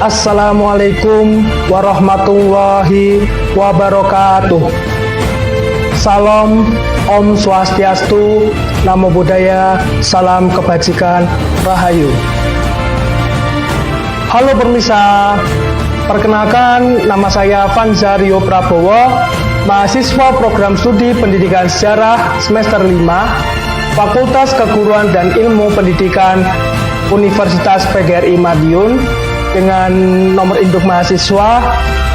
Assalamualaikum warahmatullahi wabarakatuh. Salam, Om Swastiastu, Namo Buddhaya, salam kebajikan, Rahayu. Halo pemirsa, perkenalkan nama saya Vanza Rio Prabowo, mahasiswa program studi pendidikan sejarah semester 5, Fakultas Keguruan dan Ilmu Pendidikan Universitas PGRI Madiun, dengan nomor induk mahasiswa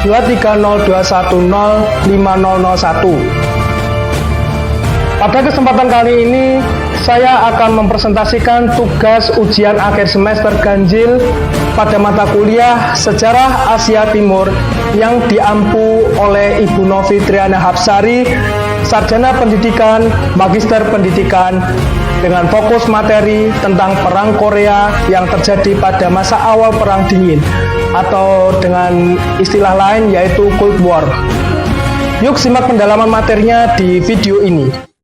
23021050001. Pada kesempatan kali ini, saya akan mempresentasikan tugas ujian akhir semester ganjil pada mata kuliah Sejarah Asia Timur yang diampu oleh Ibu Novi Triana Hapsari, Sarjana Pendidikan, Magister Pendidikan, dengan fokus materi tentang Perang Korea yang terjadi pada masa awal Perang Dingin, atau dengan istilah lain yaitu Cold War. Yuk simak pendalaman materinya di video ini.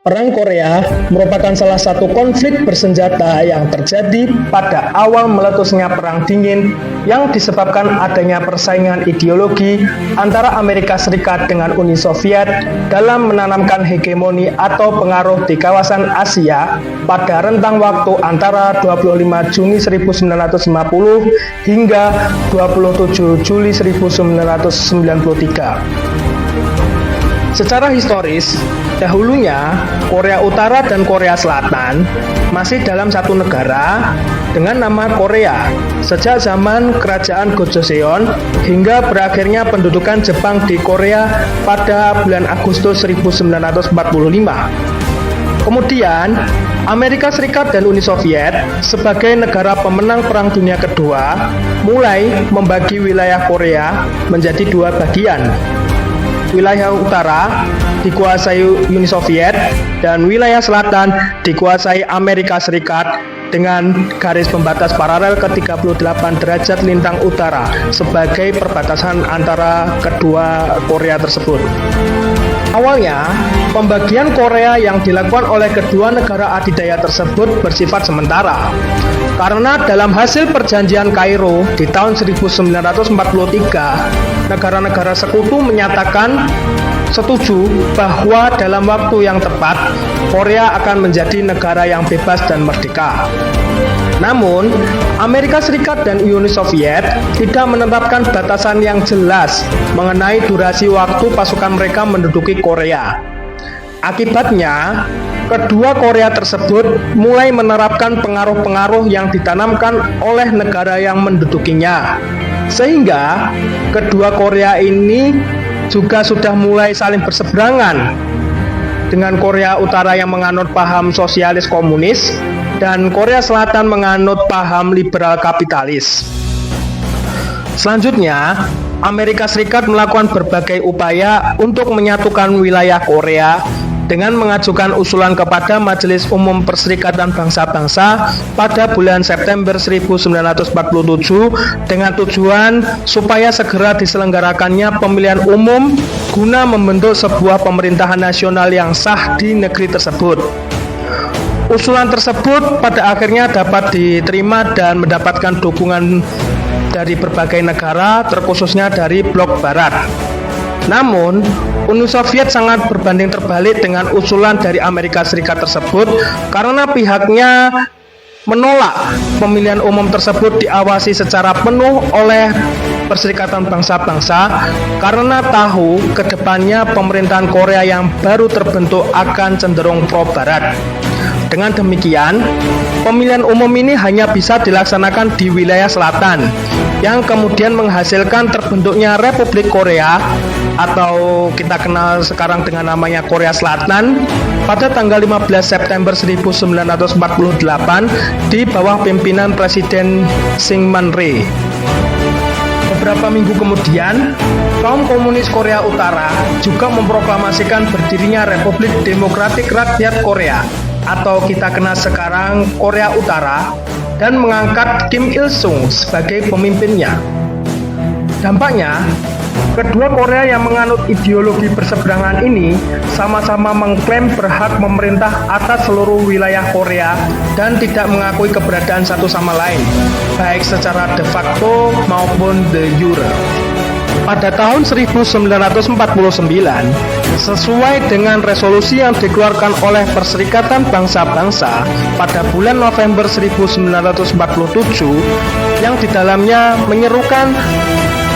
Perang Korea merupakan salah satu konflik bersenjata yang terjadi pada awal meletusnya Perang Dingin yang disebabkan adanya persaingan ideologi antara Amerika Serikat dengan Uni Soviet dalam menanamkan hegemoni atau pengaruh di kawasan Asia pada rentang waktu antara 25 Juni 1950 hingga 27 Juli 1993. Secara historis, dahulunya Korea Utara dan Korea Selatan masih dalam satu negara dengan nama Korea sejak zaman Kerajaan Gojoseon hingga berakhirnya pendudukan Jepang di Korea pada bulan Agustus 1945. Kemudian, Amerika Serikat dan Uni Soviet sebagai negara pemenang Perang Dunia Kedua mulai membagi wilayah Korea menjadi dua bagian. Wilayah utara dikuasai Uni Soviet dan wilayah selatan dikuasai Amerika Serikat dengan garis pembatas paralel ke 38 derajat lintang utara sebagai perbatasan antara kedua Korea tersebut. Awalnya, pembagian Korea yang dilakukan oleh kedua negara adidaya tersebut bersifat sementara. Karena dalam hasil perjanjian Kairo di tahun 1943, negara-negara sekutu menyatakan setuju bahwa dalam waktu yang tepat, Korea akan menjadi negara yang bebas dan merdeka. Namun, Amerika Serikat dan Uni Soviet tidak menetapkan batasan yang jelas mengenai durasi waktu pasukan mereka menduduki Korea. Akibatnya, kedua Korea tersebut mulai menerapkan pengaruh-pengaruh yang ditanamkan oleh negara yang mendudukinya. Sehingga, kedua Korea ini juga sudah mulai saling berseberangan, dengan Korea Utara yang menganut paham sosialis komunis dan Korea Selatan menganut paham liberal kapitalis. Selanjutnya, Amerika Serikat melakukan berbagai upaya untuk menyatukan wilayah Korea dengan mengajukan usulan kepada Majelis Umum Perserikatan Bangsa-Bangsa pada bulan September 1947 dengan tujuan supaya segera diselenggarakannya pemilihan umum guna membentuk sebuah pemerintahan nasional yang sah di negeri tersebut. Usulan tersebut pada akhirnya dapat diterima dan mendapatkan dukungan dari berbagai negara, terkhususnya dari blok Barat. Namun, Uni Soviet sangat berbanding terbalik dengan usulan dari Amerika Serikat tersebut karena pihaknya menolak pemilihan umum tersebut diawasi secara penuh oleh Perserikatan Bangsa-Bangsa karena tahu ke depannya pemerintahan Korea yang baru terbentuk akan cenderung pro-Barat. Dengan demikian, pemilihan umum ini hanya bisa dilaksanakan di wilayah selatan, yang kemudian menghasilkan terbentuknya Republik Korea, atau kita kenal sekarang dengan namanya Korea Selatan, pada tanggal 15 September 1948 di bawah pimpinan Presiden Syngman Rhee. Beberapa minggu kemudian, kaum komunis Korea Utara juga memproklamasikan berdirinya Republik Demokratik Rakyat Korea, atau kita kenal sekarang Korea Utara, dan mengangkat Kim Il Sung sebagai pemimpinnya. Dampaknya, Kedua Korea yang menganut ideologi berseberangan ini sama-sama mengklaim berhak memerintah atas seluruh wilayah Korea dan tidak mengakui keberadaan satu sama lain, baik secara de facto maupun de jure. Pada tahun 1949, sesuai dengan resolusi yang dikeluarkan oleh Perserikatan Bangsa-Bangsa pada bulan November 1947, yang di dalamnya menyerukan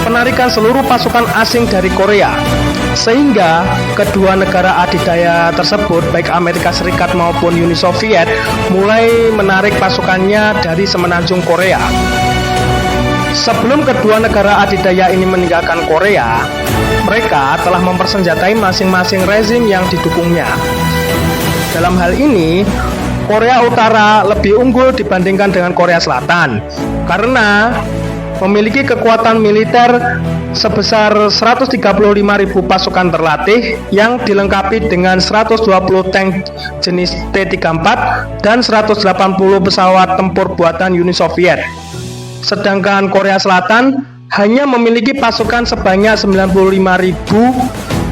penarikan seluruh pasukan asing dari Korea, sehingga kedua negara adidaya tersebut, baik Amerika Serikat maupun Uni Soviet, mulai menarik pasukannya dari semenanjung Korea. Sebelum kedua negara adidaya ini meninggalkan Korea, mereka telah mempersenjatai masing-masing rezim yang didukungnya. Dalam hal ini, Korea Utara lebih unggul dibandingkan dengan Korea Selatan karena memiliki kekuatan militer sebesar 135.000 pasukan terlatih yang dilengkapi dengan 120 tank jenis T-34 dan 180 pesawat tempur buatan Uni Soviet. Sedangkan Korea Selatan hanya memiliki pasukan sebanyak 95.000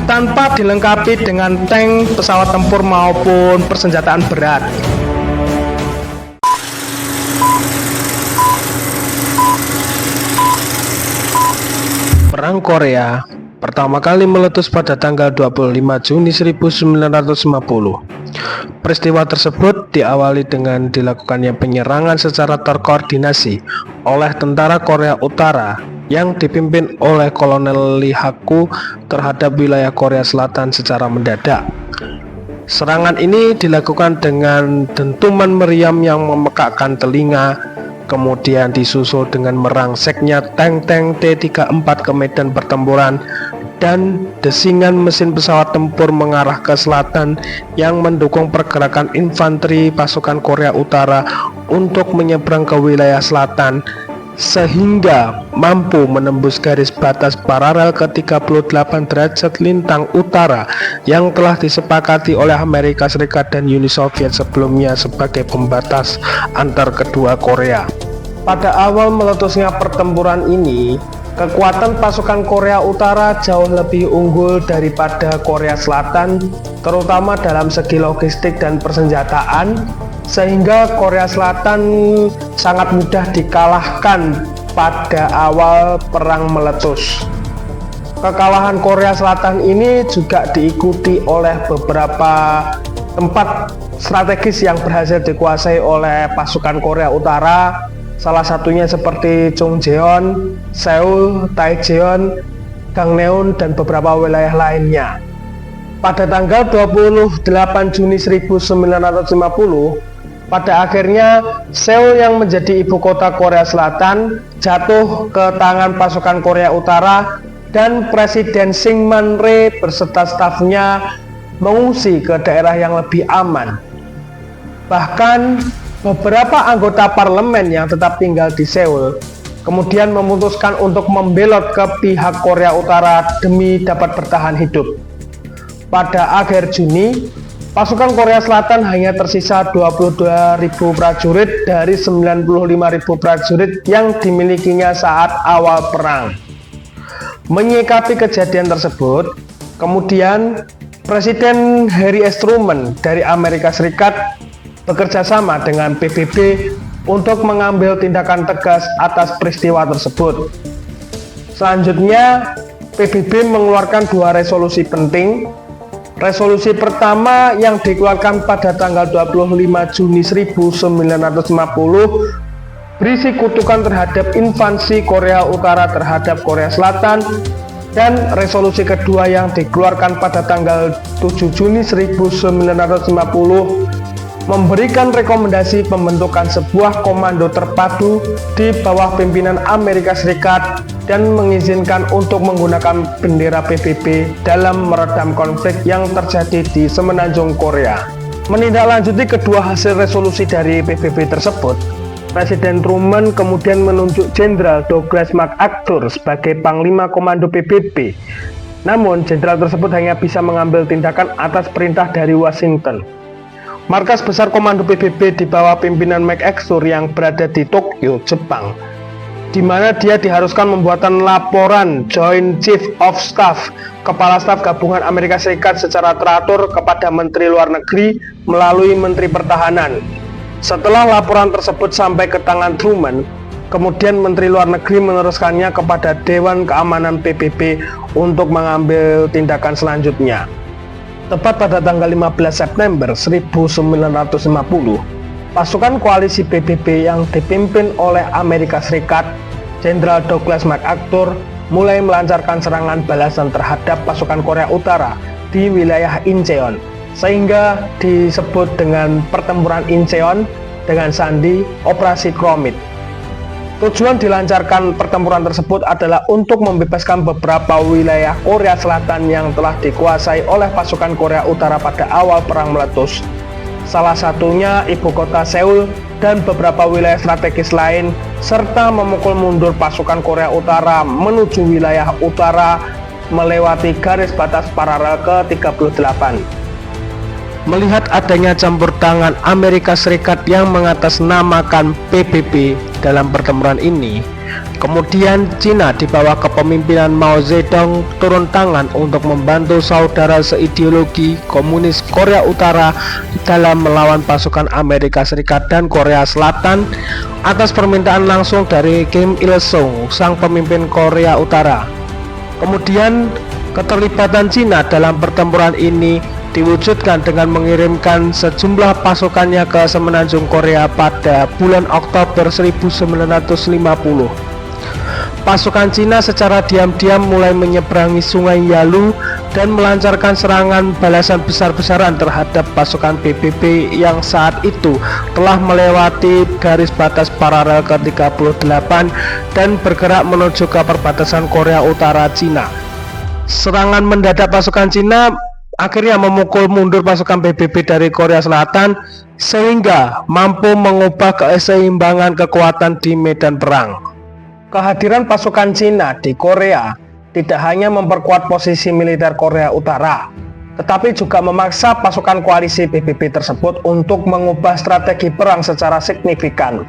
tanpa dilengkapi dengan tank, pesawat tempur maupun persenjataan berat. Perang Korea pertama kali meletus pada tanggal 25 Juni 1950. Peristiwa tersebut diawali dengan dilakukannya penyerangan secara terkoordinasi oleh tentara Korea Utara yang dipimpin oleh Kolonel Lee Ha-ku terhadap wilayah Korea Selatan secara mendadak. Serangan ini dilakukan dengan dentuman meriam yang memekakkan telinga, kemudian disusul dengan merangseknya tank-tank T-34 ke medan pertempuran dan desingan mesin pesawat tempur mengarah ke selatan yang mendukung pergerakan infanteri pasukan Korea Utara untuk menyeberang ke wilayah selatan sehingga mampu menembus garis batas paralel ke 38 derajat lintang utara yang telah disepakati oleh Amerika Serikat dan Uni Soviet sebelumnya sebagai pembatas antar kedua Korea. Pada awal meletusnya pertempuran ini, kekuatan pasukan Korea Utara jauh lebih unggul daripada Korea Selatan, terutama dalam segi logistik dan persenjataan, sehingga Korea Selatan sangat mudah dikalahkan pada awal perang meletus. Kekalahan Korea Selatan ini juga diikuti oleh beberapa tempat strategis yang berhasil dikuasai oleh pasukan Korea Utara. Salah satunya seperti Chungcheon, Seoul, Daejeon, Gangneung, dan beberapa wilayah lainnya. Pada tanggal 28 Juni 1950, pada akhirnya Seoul yang menjadi ibu kota Korea Selatan jatuh ke tangan pasukan Korea Utara dan Presiden Syngman Rhee beserta stafnya mengungsi ke daerah yang lebih aman. Bahkan beberapa anggota parlemen yang tetap tinggal di Seoul kemudian memutuskan untuk membelot ke pihak Korea Utara demi dapat bertahan hidup. Pada akhir Juni, pasukan Korea Selatan hanya tersisa 22.000 prajurit dari 95.000 prajurit yang dimilikinya saat awal perang. Menyikapi kejadian tersebut, kemudian Presiden Harry S. Truman dari Amerika Serikat bekerja sama dengan PBB untuk mengambil tindakan tegas atas peristiwa tersebut. Selanjutnya, PBB mengeluarkan dua resolusi penting. Resolusi pertama yang dikeluarkan pada tanggal 25 Juni 1950 berisi kutukan terhadap invasi Korea Utara terhadap Korea Selatan, dan resolusi kedua yang dikeluarkan pada tanggal 7 Juni 1950 memberikan rekomendasi pembentukan sebuah komando terpadu di bawah pimpinan Amerika Serikat dan mengizinkan untuk menggunakan bendera PBB dalam meredam konflik yang terjadi di semenanjung Korea. Menindaklanjuti kedua hasil resolusi dari PBB tersebut, Presiden Truman kemudian menunjuk Jenderal Douglas MacArthur sebagai Panglima Komando PBB. Namun, jenderal tersebut hanya bisa mengambil tindakan atas perintah dari Washington. Markas besar Komando PBB di bawah pimpinan MacArthur yang berada di Tokyo, Jepang, di mana dia diharuskan membuatkan laporan Joint Chief of Staff, Kepala Staf Gabungan Amerika Serikat secara teratur kepada Menteri Luar Negeri melalui Menteri Pertahanan. Setelah laporan tersebut sampai ke tangan Truman, kemudian Menteri Luar Negeri meneruskannya kepada Dewan Keamanan PBB untuk mengambil tindakan selanjutnya. Tepat pada tanggal 15 September 1950, pasukan koalisi PBB yang dipimpin oleh Amerika Serikat, Jenderal Douglas MacArthur, mulai melancarkan serangan balasan terhadap pasukan Korea Utara di wilayah Incheon, sehingga disebut dengan pertempuran Incheon dengan sandi Operasi Chromite. Tujuan dilancarkan pertempuran tersebut adalah untuk membebaskan beberapa wilayah Korea Selatan yang telah dikuasai oleh pasukan Korea Utara pada awal perang meletus. Salah satunya ibu kota Seoul dan beberapa wilayah strategis lain, serta memukul mundur pasukan Korea Utara menuju wilayah utara melewati garis batas paralel ke-38. Melihat adanya campur tangan Amerika Serikat yang mengatasnamakan PBB dalam pertempuran ini, kemudian Cina di bawah kepemimpinan Mao Zedong turun tangan untuk membantu saudara seideologi komunis Korea Utara dalam melawan pasukan Amerika Serikat dan Korea Selatan atas permintaan langsung dari Kim Il Sung, sang pemimpin Korea Utara. Kemudian keterlibatan Cina dalam pertempuran ini diwujudkan dengan mengirimkan sejumlah pasukannya ke semenanjung Korea pada bulan Oktober 1950. Pasukan Cina secara diam-diam mulai menyeberangi Sungai Yalu dan melancarkan serangan balasan besar-besaran terhadap pasukan PBB yang saat itu telah melewati garis batas paralel ke-38 dan bergerak menuju ke perbatasan Korea Utara Cina. Serangan mendadak pasukan Cina akhirnya memukul mundur pasukan PBB dari Korea Selatan sehingga mampu mengubah keseimbangan kekuatan di medan perang. Kehadiran pasukan Cina di Korea tidak hanya memperkuat posisi militer Korea Utara, tetapi juga memaksa pasukan koalisi PBB tersebut untuk mengubah strategi perang secara signifikan.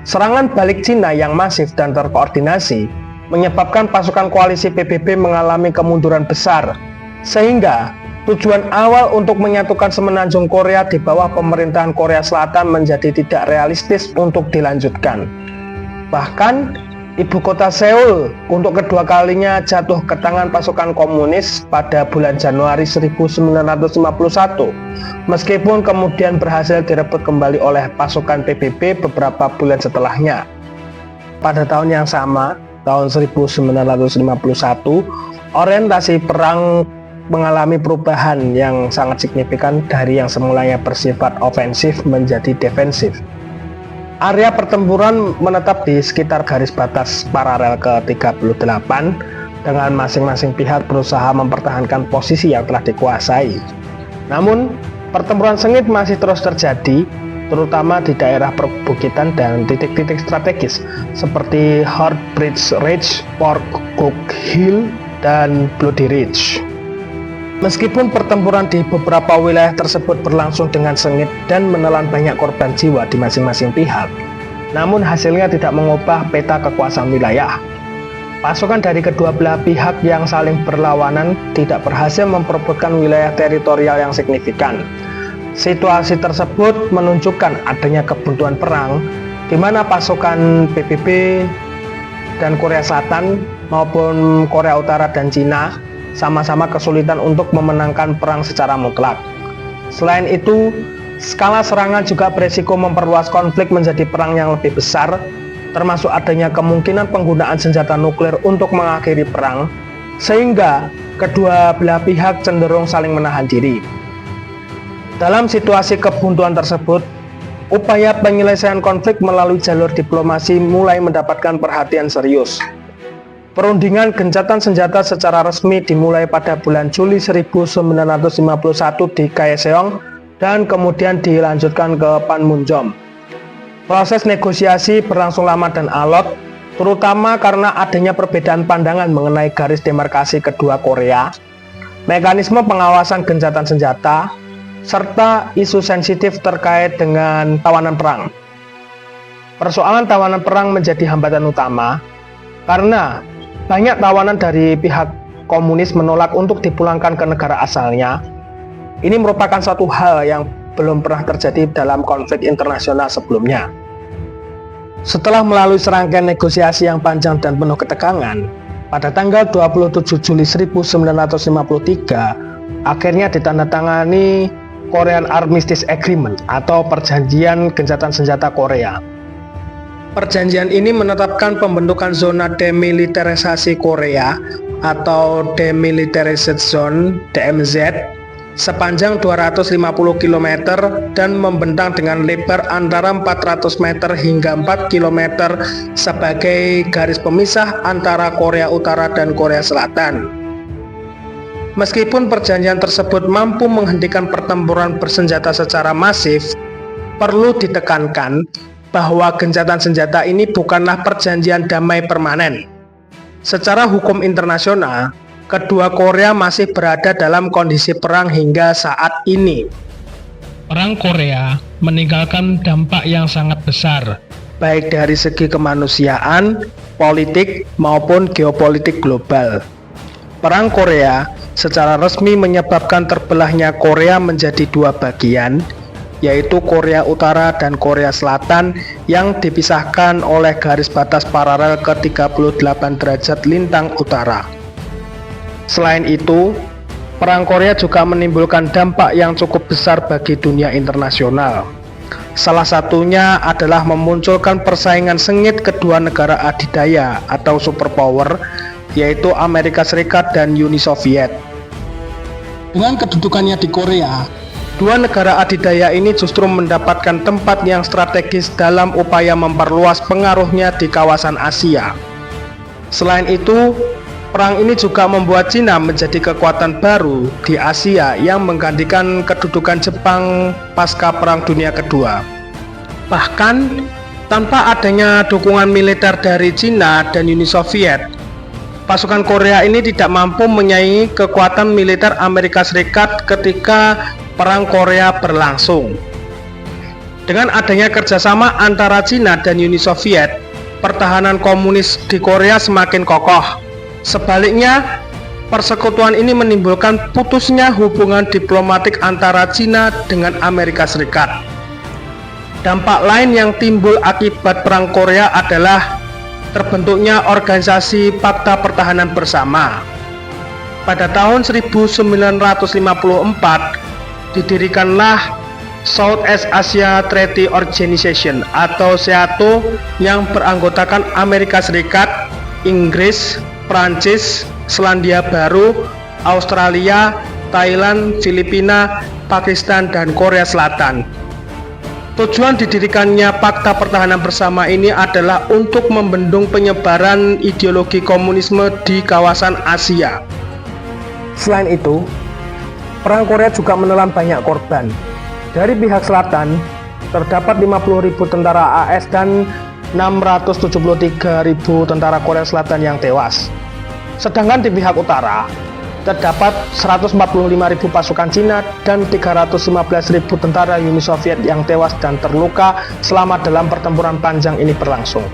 Serangan balik Cina yang masif dan terkoordinasi menyebabkan pasukan koalisi PBB mengalami kemunduran besar, sehingga tujuan awal untuk menyatukan semenanjung Korea di bawah pemerintahan Korea Selatan menjadi tidak realistis untuk dilanjutkan. Bahkan, ibu kota Seoul untuk kedua kalinya jatuh ke tangan pasukan komunis pada bulan Januari 1951, meskipun kemudian berhasil direbut kembali oleh pasukan PBB beberapa bulan setelahnya. Pada tahun yang sama, tahun 1951, orientasi perang mengalami perubahan yang sangat signifikan dari yang semulanya bersifat ofensif menjadi defensif. Area pertempuran menetap di sekitar garis batas paralel ke-38 dengan masing-masing pihak berusaha mempertahankan posisi yang telah dikuasai. Namun, pertempuran sengit masih terus terjadi, terutama di daerah perbukitan dan titik-titik strategis seperti Heartbridge Ridge, Fort Cook Hill, dan Bloody Ridge. Meskipun pertempuran di beberapa wilayah tersebut berlangsung dengan sengit dan menelan banyak korban jiwa di masing-masing pihak, namun hasilnya tidak mengubah peta kekuasaan wilayah. Pasukan dari kedua belah pihak yang saling berlawanan tidak berhasil memperebutkan wilayah teritorial yang signifikan. Situasi tersebut menunjukkan adanya kebuntuan perang, di mana pasukan PBB dan Korea Selatan maupun Korea Utara dan Cina sama-sama kesulitan untuk memenangkan perang secara mutlak. Selain itu, skala serangan juga beresiko memperluas konflik menjadi perang yang lebih besar, termasuk adanya kemungkinan penggunaan senjata nuklir untuk mengakhiri perang, sehingga kedua belah pihak cenderung saling menahan diri. Dalam situasi kebuntuan tersebut, upaya penyelesaian konflik melalui jalur diplomasi mulai mendapatkan perhatian serius. Perundingan gencatan senjata secara resmi dimulai pada bulan Juli 1951 di Kaesyeong dan kemudian dilanjutkan ke Panmunjom. Proses negosiasi berlangsung lama dan alot, terutama karena adanya perbedaan pandangan mengenai garis demarkasi kedua Korea, mekanisme pengawasan gencatan senjata, serta isu sensitif terkait dengan tawanan perang. Persoalan tawanan perang menjadi hambatan utama karena banyak tawanan dari pihak komunis menolak untuk dipulangkan ke negara asalnya. Ini merupakan suatu hal yang belum pernah terjadi dalam konflik internasional sebelumnya. Setelah melalui serangkaian negosiasi yang panjang dan penuh ketegangan, pada tanggal 27 Juli 1953, akhirnya ditandatangani Korean Armistice Agreement atau Perjanjian Gencatan Senjata Korea. Perjanjian ini menetapkan pembentukan zona demilitarisasi Korea atau Demilitarized Zone (DMZ) sepanjang 250 km dan membentang dengan lebar antara 400 meter hingga 4 km sebagai garis pemisah antara Korea Utara dan Korea Selatan. Meskipun perjanjian tersebut mampu menghentikan pertempuran bersenjata secara masif, perlu ditekankan bahwa gencatan senjata ini bukanlah perjanjian damai permanen. Secara hukum internasional, kedua Korea masih berada dalam kondisi perang hingga saat ini. Perang Korea meninggalkan dampak yang sangat besar, baik dari segi kemanusiaan, politik, maupun geopolitik global. Perang Korea secara resmi menyebabkan terbelahnya Korea menjadi dua bagian, yaitu Korea Utara dan Korea Selatan yang dipisahkan oleh garis batas paralel ke 38 derajat lintang utara. Selain itu, Perang Korea juga menimbulkan dampak yang cukup besar bagi dunia internasional. Salah satunya adalah memunculkan persaingan sengit kedua negara adidaya atau superpower, yaitu Amerika Serikat dan Uni Soviet. Dengan kedudukannya di Korea, dua negara adidaya ini justru mendapatkan tempat yang strategis dalam upaya memperluas pengaruhnya di kawasan Asia. Selain itu, perang ini juga membuat Cina menjadi kekuatan baru di Asia yang menggantikan kedudukan Jepang pasca Perang Dunia Kedua. Bahkan, tanpa adanya dukungan militer dari Cina dan Uni Soviet, pasukan Korea ini tidak mampu menyaingi kekuatan militer Amerika Serikat ketika Perang Korea berlangsung. Dengan adanya kerjasama antara Cina dan Uni Soviet, pertahanan komunis di Korea semakin kokoh. Sebaliknya, persekutuan ini menimbulkan putusnya hubungan diplomatik antara Cina dengan Amerika Serikat. Dampak lain yang timbul akibat Perang Korea adalah terbentuknya organisasi Pakta Pertahanan Bersama. Pada tahun 1954, didirikanlah Southeast Asia Treaty Organization atau SEATO yang beranggotakan Amerika Serikat, Inggris, Prancis, Selandia Baru, Australia, Thailand, Filipina, Pakistan, dan Korea Selatan. Tujuan didirikannya Pakta Pertahanan Bersama ini adalah untuk membendung penyebaran ideologi komunisme di kawasan Asia. Selain itu, Perang Korea juga menelan banyak korban. Dari pihak selatan, terdapat 50.000 tentara AS dan 673.000 tentara Korea Selatan yang tewas. Sedangkan di pihak utara, terdapat 145.000 pasukan Cina dan 315.000 tentara Uni Soviet yang tewas dan terluka selama dalam pertempuran panjang ini berlangsung.